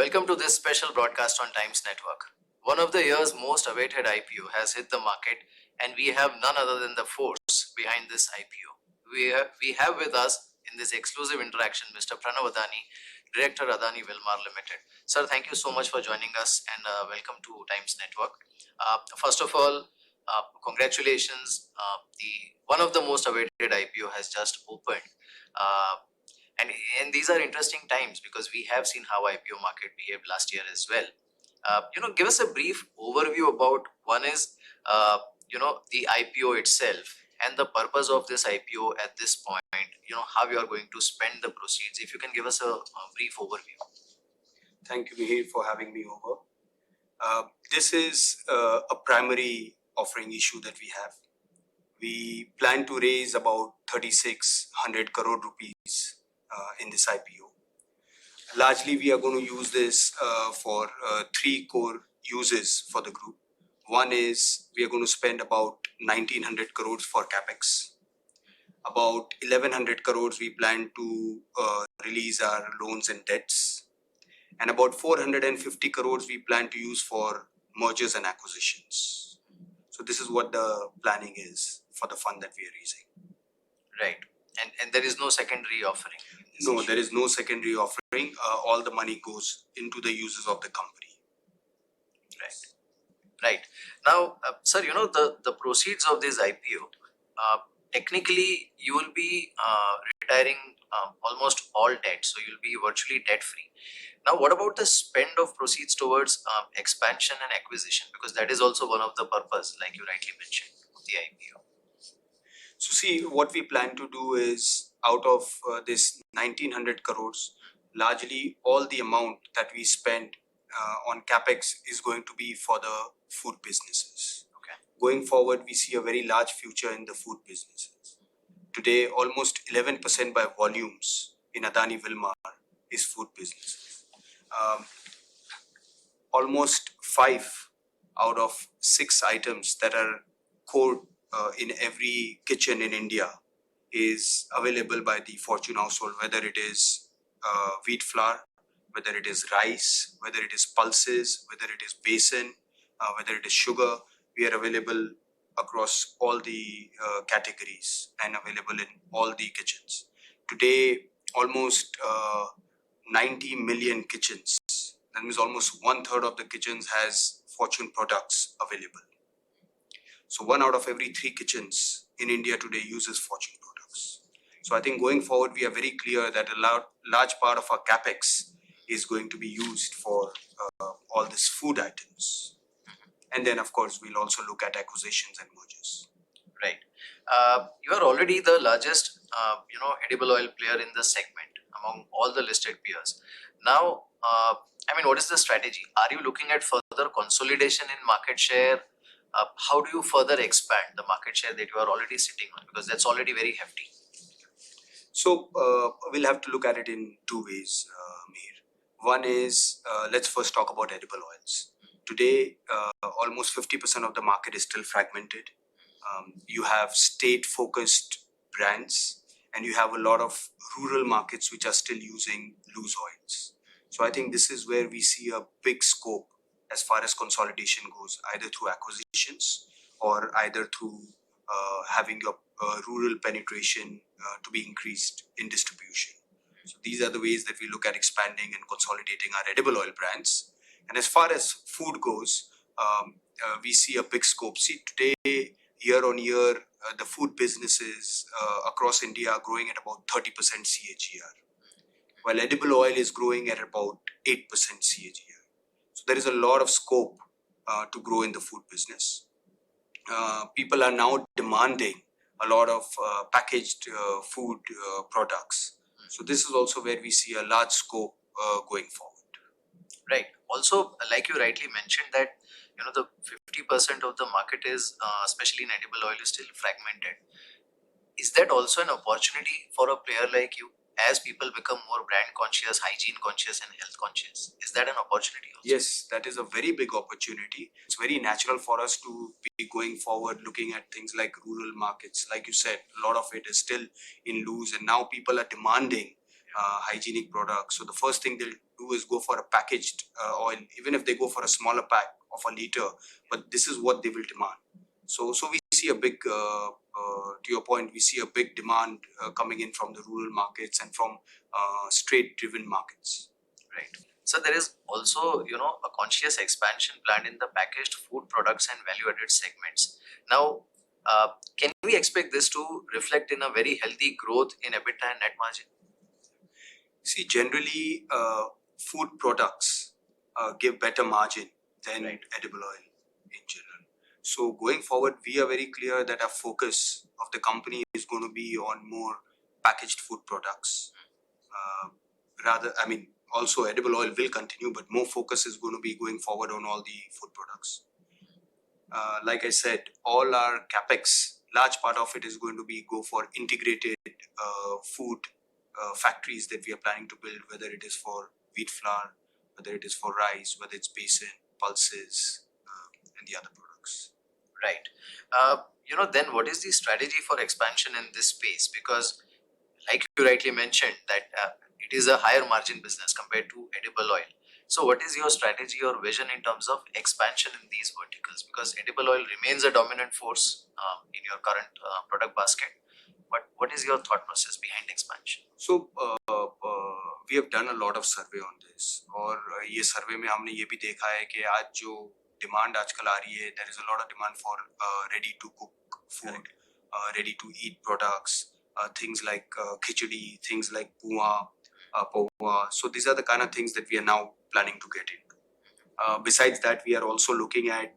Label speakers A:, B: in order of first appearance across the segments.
A: Welcome to this special broadcast on Times Network. One of the year's most awaited IPO has hit the market, and we have none other than the force behind this IPO. We have with us in this exclusive interaction Mr. Pranav Adani, Director Adani Wilmar Limited. Sir, thank you so much for joining us and welcome to Times Network. First of all, congratulations. One of the most awaited IPO has just opened. And these are interesting times because we have seen how IPO market behaved last year as well. Give us a brief overview about one is, the IPO itself and the purpose of this IPO at this point, how you are going to spend the proceeds. If you can give us a brief overview.
B: Thank you, Mihir, for having me over. This is a primary offering issue that we have. We plan to raise about 3,600 crore rupees in this IPO. Largely, we are going to use this for three core uses for the group. One is we are going to spend about 1,900 crores for capex. About 1,100 crores we plan to release our loans and debts. And about 450 crores we plan to use for mergers and acquisitions. So this is what the planning is for the fund that we are raising.
A: Right. And there is no secondary offering?
B: No, there is no secondary offering. All the money goes into the uses of the company.
A: Right. Now, sir, the proceeds of this IPO, technically you will be retiring almost all debt. So you'll be virtually debt free. Now, what about the spend of proceeds towards expansion and acquisition? Because that is also one of the purpose, like you rightly mentioned, of the IPO.
B: So see, what we plan to do is out of this 1,900 crores, largely all the amount that we spend on capex is going to be for the food businesses.
A: Okay.
B: Going forward, we see a very large future in the food businesses. Today, almost 11% by volumes in Adani Wilmar is food businesses. Almost 5 out of 6 items that are core in every kitchen in India is available by the Fortune household, whether it is wheat flour, whether it is rice, whether it is pulses, whether it is besan, whether it is sugar. We are available across all the categories and available in all the kitchens. Today, almost 90 million kitchens, that means almost 1/3 of the kitchens has Fortune products available. So 1 out of every 3 kitchens in India today uses Fortune products. So I think going forward, we are very clear that a large part of our capex is going to be used for all these food items. And then, of course, we'll also look at acquisitions and mergers.
A: Right. You are already the largest, edible oil player in the segment among all the listed peers. Now, what is the strategy? Are you looking at further consolidation in market share? How do you further expand the market share that you are already sitting on? Because that's already very hefty.
B: So we'll have to look at it in 2 ways, Mir. One is, let's first talk about edible oils. Today, almost 50% of the market is still fragmented. You have state-focused brands, and you have a lot of rural markets which are still using loose oils. So I think this is where we see a big scope as far as consolidation goes, either through acquisitions or either through having a rural penetration to be increased in distribution. So these are the ways that we look at expanding and consolidating our edible oil brands. And as far as food goes, we see a big scope. See, today, year on year, the food businesses across India are growing at about 30% CAGR, while edible oil is growing at about 8% CAGR. So there is a lot of scope to grow in the food business. People are now demanding a lot of packaged food products. So this is also where we see a large scope going forward.
A: Right. Also, like you rightly mentioned that, the 50% of the market is, especially in edible oil, is still fragmented. Is that also an opportunity for a player like you as people become more brand conscious, hygiene conscious and health conscious? Is that an opportunity also?
B: Yes, that is a very big opportunity. It's very natural for us to be going forward looking at things like rural markets. Like you said, a lot of it is still in loose, and now people are demanding hygienic products. So the first thing do is go for a packaged oil, even if they go for a smaller pack of a liter, but this is what they will demand. So we see a big, to your point, we see a big demand coming in from the rural markets and from straight-driven markets.
A: Right. So there is also, a conscious expansion plan in the packaged food products and value-added segments. Now, can we expect this to reflect in a very healthy growth in EBITDA and net margin?
B: See, generally, food products give better margin than
A: Right.
B: edible oil in general. So going forward, we are very clear that our focus of the company is going to be on more packaged food products. Also edible oil will continue, but more focus is going to be going forward on all the food products. Like I said, all our capex, large part of it is going to be go for integrated food factories that we are planning to build, whether it is for wheat flour, whether it is for rice, whether it's basin, pulses, and the other products.
A: Right. Then what is the strategy for expansion in this space? Because, like you rightly mentioned, that it is a higher margin business compared to edible oil. So, what is your strategy or vision in terms of expansion in these verticals? Because edible oil remains a dominant force in your current product basket. But what is your thought process behind expansion?
B: So we have done a lot of survey on this, और ये survey में हमने ये भी देखा है कि आज जो demand आजकल आ रही है, there is a lot of demand for ready to cook food, ready to eat products, things like khichdi, things like poha. So these are the kind of things that we are now planning to get into. Besides that, we are also looking at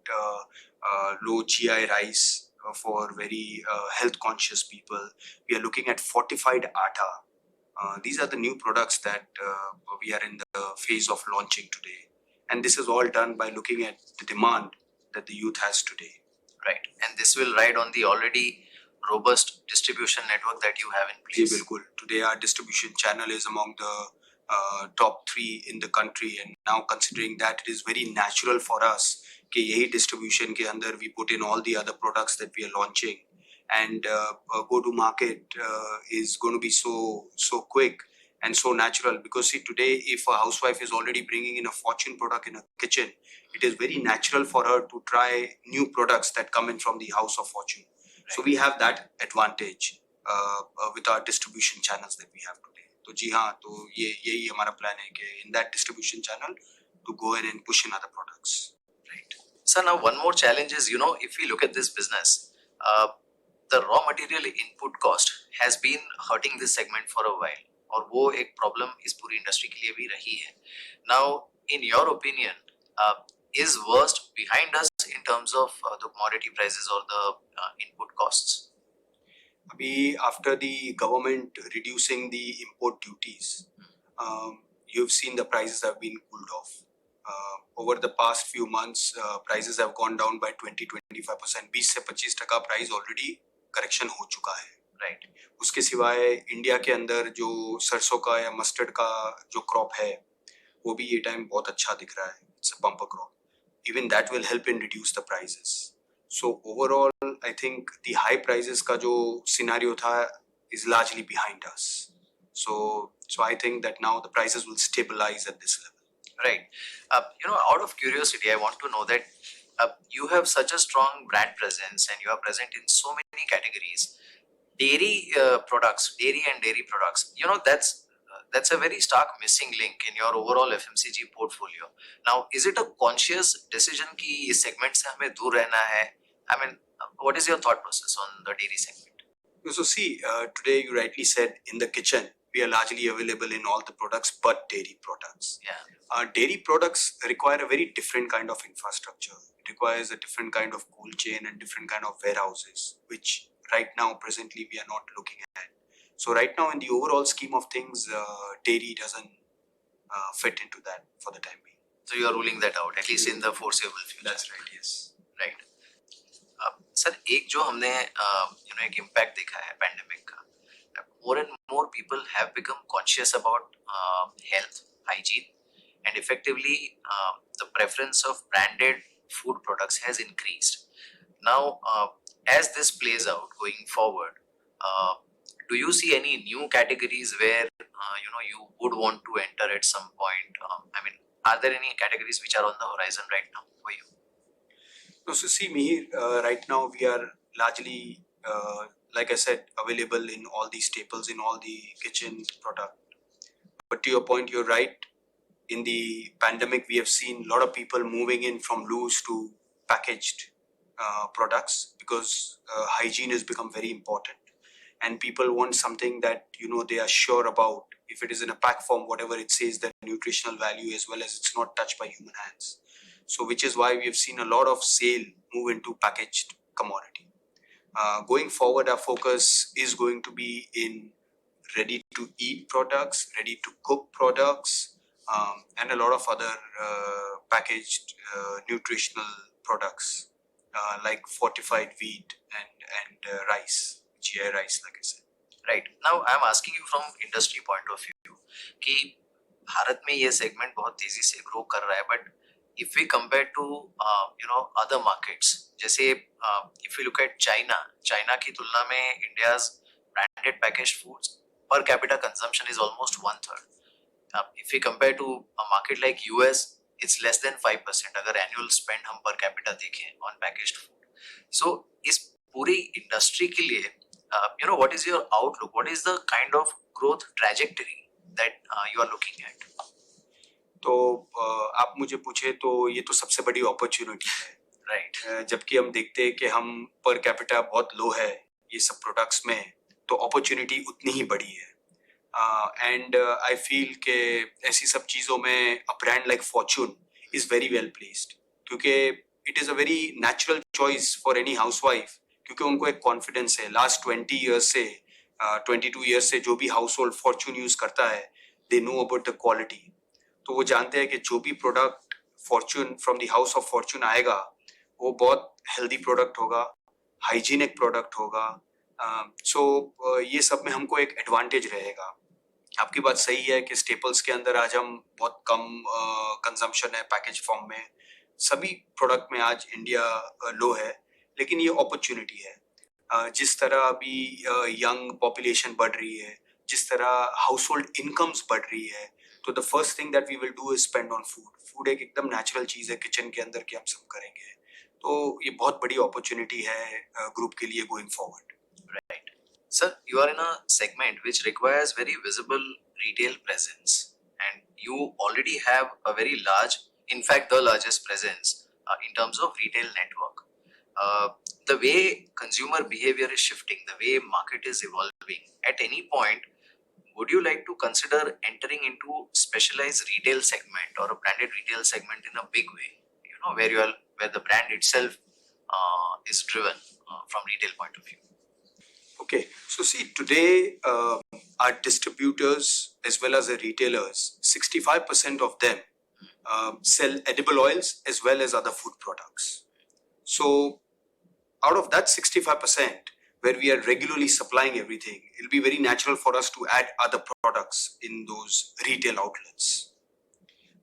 B: low GI rice for very health conscious people. We are looking at fortified atta. These are the new products that we are in the phase of launching today. And this is all done by looking at the demand that the youth has today.
A: Right. And this will ride on the already robust distribution network that you have in place.
B: जी बिल्कुल. Today our distribution channel is among the top 3 in the country, and now considering that, it is very natural for us कि यही distribution के अंदर we put in all the other products that we are launching, and go to market is going to be so quick and so natural, because see, today if a housewife is already bringing in a fortune product in a kitchen, it is very natural for her to try new products that come in from the house of fortune. Right. So we have that advantage with our distribution channels that we have today. तो जी हाँ, तो यही हमारा plan है कि in that distribution channel to go in and push in other products.
A: Right. So now one more challenge is, if we look at this business, the raw material input cost has been hurting this segment for a while, और वो एक problem इस पूरी industry के लिए भी रही है. Now, in your opinion, is worst behind us in terms of the commodity prices or the input costs?
B: Abhi, after the government reducing the import duties, you've seen the prices have been cooled off. Over the past few months, prices have gone down by 20-25%. 20 से 25% price already correction हो चुका है.
A: Right.
B: उसके सिवाय India के अंदर जो सरसों का या मस्टर्ड का जो क्रॉप है, वो भी ये टाइम बहुत अच्छा दिख रहा है. It's a bumper crop. Even that will help in reduce the prices. So overall, I think the high prices का जो scenario था is largely behind us. So I think that now the prices will stabilize at this level.
A: Right. Out of curiosity, I want to know that you have such a strong brand presence and you are present in so many categories. Dairy products, dairy and dairy products, that's a very stark missing link in your overall FMCG portfolio. Now, is it a conscious decision कि इस segment से हमें दूर रहना है? I mean, what is your thought process on the dairy segment?
B: So see, today you rightly said in the kitchen, we are largely available in all the products but dairy products.
A: Yeah.
B: Dairy products require a very different kind of infrastructure. It requires a different kind of cold chain and different kind of warehouses, which right now presently we are not looking at. So right now in the overall scheme of things, dairy doesn't fit into that for the time being.
A: So you are ruling that out, at least in the foreseeable future.
B: That's right, yes.
A: Right. Sir, एक जो हमने एक impact देखा है pandemic का, more and more people have become conscious about health, hygiene, and effectively the preference of branded food products has increased. Now, as this plays out going forward, do you see any new categories where you would want to enter at some point? I mean, are there any categories which are on the horizon right now for you?
B: No, so see, Mihir, right now we are largely, like I said, available in all the staples, in all the kitchen product. But to your point, you're right. In the pandemic, we have seen a lot of people moving in from loose to packaged products because hygiene has become very important, and people want something that they are sure about. If it is in a pack form, whatever it says, the nutritional value as well as it's not touched by human hands. So, which is why we have seen a lot of sale move into packaged commodity. Going forward, our focus is going to be in ready to eat products, ready to cook products, and a lot of other packaged nutritional products like fortified wheat and rice, GI rice, like I said.
A: Right. Now I'm asking you from industry point of view कि भारत में ये segment बहुत तेजी से grow कर रहा है, but if we compare to other markets, जैसे if we look at China की तुलना में India's branded packaged foods per capita consumption is almost 1/3. If we compare to a market like US, it's less than 5% अगर annual spend हम per capita देखें on packaged food. So इस पूरी industry के लिए what is your outlook? What is the kind of growth trajectory that you are looking at?
B: तो आप मुझे पूछे तो ये तो सबसे बड़ी अपॉर्चुनिटी है,
A: राइट?
B: जबकि हम देखते हैं कि हम पर कैपिटा बहुत लो है ये सब प्रोडक्ट्स में, तो अपॉर्चुनिटी उतनी ही बड़ी है. एंड आई फील कि ऐसी सब चीज़ों में a brand like Fortune is very well placed, क्योंकि it is a very natural choice for any housewife, क्योंकि उनको एक कॉन्फिडेंस है. लास्ट 20 ईयर्स से 22 ईयर्स से जो भी हाउस होल्ड फॉर्चून यूज़ करता है, they know about the quality. तो वो जानते हैं कि जो भी product Fortune from the house of Fortune आएगा वो बहुत हेल्दी प्रोडक्ट होगा, हाइजीनिक प्रोडक्ट होगा. सो ये सब में हमको एक एडवांटेज रहेगा. आपकी बात सही है कि स्टेपल्स के अंदर आज हम बहुत कम कंजम्पशन है पैकेज फॉर्म में. सभी प्रोडक्ट में आज इंडिया लो है, लेकिन ये अपॉर्चुनिटी है. जिस तरह अभी यंग पॉपुलेशन बढ़ रही है, जिस तरह हाउस होल्ड इनकम्स बढ़ रही है, तो the first thing that we will do is spend on food. Food एक एकदम नेचुरल चीज़ है किचन के अंदर कि हम सब करेंगे. तो ये बहुत बड़ी अपॉर्चुनिटी है ग्रुप के लिए going forward.
A: Right. Sir, you are in a segment which requires very visible retail presence, and you already have a very large, in fact, the largest presence in terms of retail network. The way consumer behavior is shifting, the way market is evolving, at any point, would you like to consider entering into specialized retail segment or a branded retail segment in a big way? Where the brand itself is driven from retail point of view.
B: Okay, so see, today our distributors as well as the retailers, 65% of them sell edible oils as well as other food products. So out of that 65%, where we are regularly supplying everything, it'll be very natural for us to add other products in those retail outlets.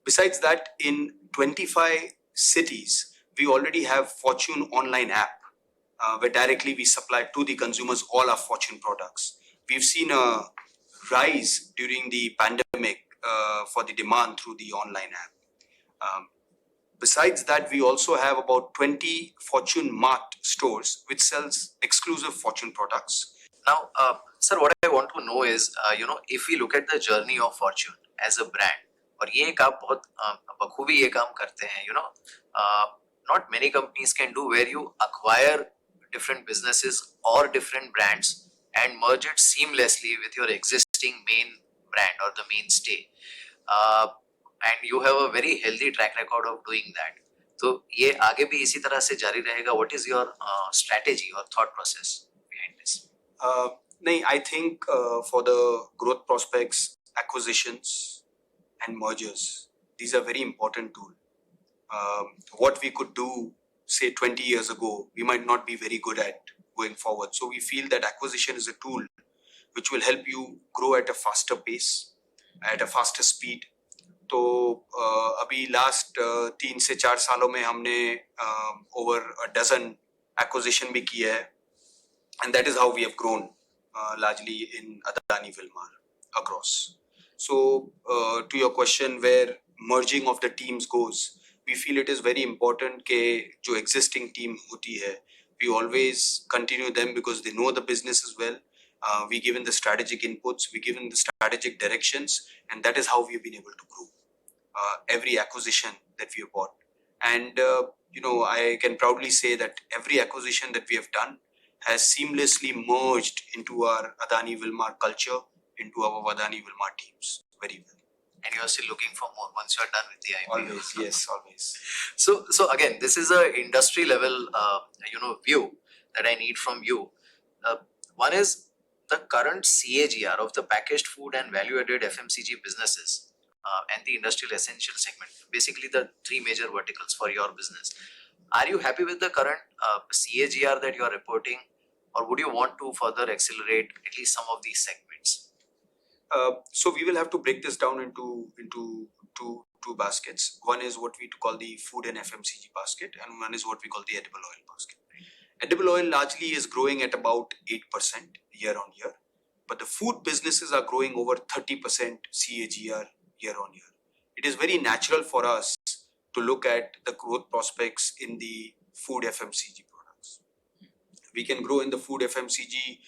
B: Besides that, in 25 cities, we already have Fortune online app, where directly we supply to the consumers all our Fortune products. We've seen a rise during the pandemic for the demand through the online app. Besides that, we also have about 20 Fortune marked stores which sells exclusive Fortune products.
A: Now, sir, what I want to know is, if we look at the journey of Fortune as a brand, और ये एक आप बहुत बखूबी ये काम करते हैं, not many companies can do, where you acquire different businesses or different brands and merge it seamlessly with your existing main brand or the mainstay, and you have a very healthy track record of doing that. तो ये आगे भी इसी तरह से जारी रहेगा. What is your strategy or thought process behind this?
B: नहीं, I think for the growth prospects, acquisitions and mergers, these are very important tools. What we could do, say 20 years ago, we might not be very good at going forward. So we feel that acquisition is a tool which will help you grow at a faster pace, at a faster speed. तो अभी last 3 से 4 सालों में हमने over a dozen acquisition भी किया है, and that is how we have grown largely in Adani Wilmar across. So, to your question, where merging of the teams goes, we feel it is very important कि जो existing team होती है, we always continue them because they know the business as well. We give them the strategic inputs, we give them the strategic directions, and that is how we've been able to grow every acquisition that we have bought. And I can proudly say that every acquisition that we have done has seamlessly merged into our Adani Wilmar culture, into our Adani Wilmar teams very well.
A: And you're still looking for more once you're done with the IPO.
B: Always, yes, always.
A: So again, this is a industry level, view that I need from you. One is the current CAGR of the packaged food and value-added FMCG businesses and the industrial essential segment, basically the three major verticals for your business. Are you happy with the current CAGR that you are reporting, or would you want to further accelerate at least some of these segments?
B: So we will have to break this down into two baskets. One is what we call the food and FMCG basket, and one is what we call the edible oil basket. Edible oil largely is growing at about 8% year on year, but the food businesses are growing over 30% CAGR year on year. It is very natural for us to look at the growth prospects in the food FMCG products. We can grow in the food FMCG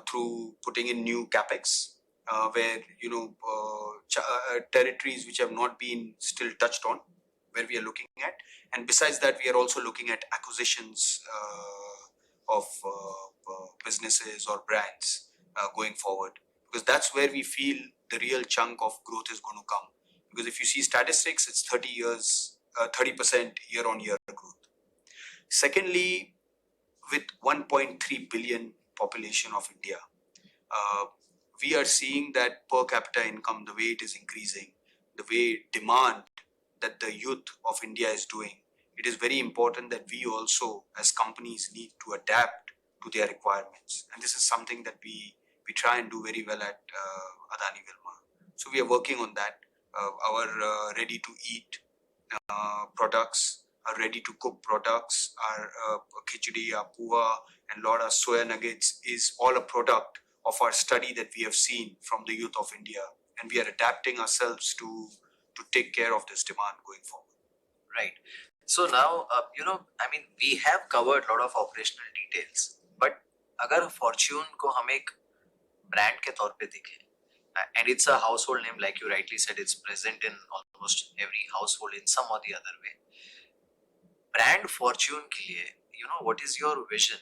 B: through putting in new capex, where territories which have not been still touched on, where we are looking at, and besides that we are also looking at acquisitions of businesses or brands going forward, because that's where we feel the real chunk of growth is going to come. Because if you see statistics, it's 30% year on year growth. Secondly, with 1.3 billion population of India, we are seeing that per capita income, the way it is increasing, the way demand that the youth of India is doing, it is very important that we also as companies need to adapt to their requirements. And this is something that we try and do very well at Adani Wilmar. So we are working on that. Our ready to eat products, our ready to cook products, our khichdi, our puha, and lot of soya nuggets is all a product of our study that we have seen from the youth of India, and we are adapting ourselves to take care of this demand going forward.
A: Right. So now, we have covered a lot of operational details, but अगर Fortune को हम एक brand के तौर पे देखें, and it's a household name, like you rightly said, it's present in almost every household in some or the other way. Brand Fortune के लिए, what is your vision?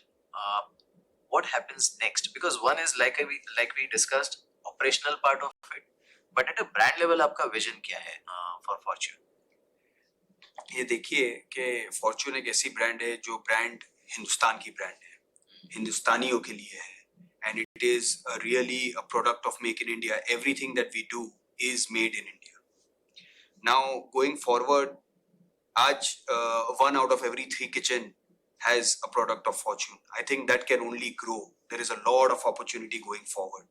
A: What happens next? Because one is like we discussed, operational part of it, but at a brand level, आपका vision क्या है for Fortune?
B: ये देखिए कि Fortune एक ऐसी ब्रांड है जो ब्रांड हिंदुस्तान की ब्रांड है, हिंदुस्तानियों के लिए है, and it is really a product of Make in India. Everything that we do is made in India. Now going forward, आज 1 out of every 3 kitchen has a product of Fortune. I think that can only grow. There is a lot of opportunity going forward.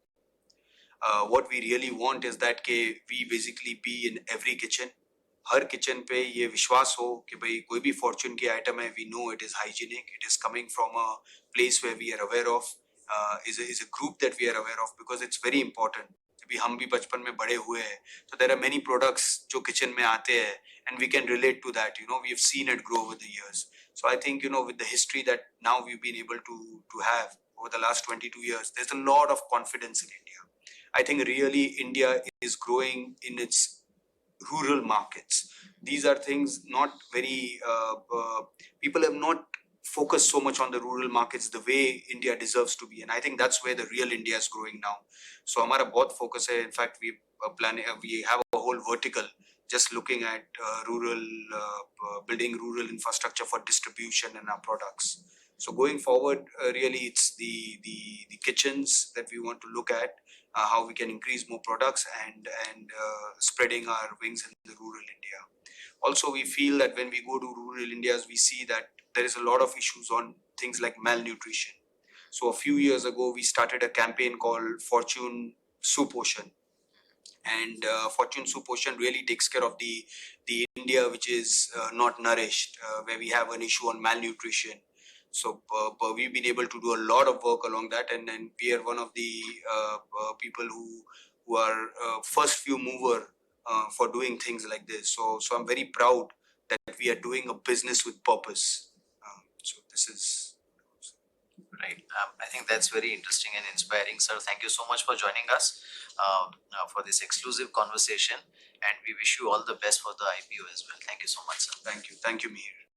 B: What we really want is that we basically be in every kitchen. Her kitchen पे ये विश्वास हो कि भाई कोई भी Fortune की item है, we know it is hygienic, it is coming from a place where we are aware of, is a group that we are aware of, because it's very important. अभी हम भी बचपन में बड़े हुए हैं, so there are many products जो kitchen में आते हैं, and we can relate to that. We have seen it grow over the years. So I think with the history that now we've been able to have over the last 22 years, there's a lot of confidence in India. I think really India is growing in its rural markets. These are things not very people have not focused so much on the rural markets the way India deserves to be, and I think that's where the real India is growing now. So हमारा बहुत focus है. In fact, we have a whole vertical just looking at rural building rural infrastructure for distribution and our products. So going forward, really it's the kitchens that we want to look at, how we can increase more products and spreading our wings in the rural India. Also, we feel that when we go to rural India, we see that there is a lot of issues on things like malnutrition. So a few years ago, we started a campaign called Fortune Soup Ocean. And Fortune Soup Ocean really takes care of the India which is not nourished, where we have an issue on malnutrition. But we've been able to do a lot of work along that, and then we are one of the people who are first few mover for doing things like this. So I'm very proud that we are doing a business with purpose. So this is
A: Right. I think that's very interesting and inspiring, sir. Thank you so much for joining us for this exclusive conversation, and we wish you all the best for the IPO as well. Thank you so much, sir.
B: thank you, Mihir.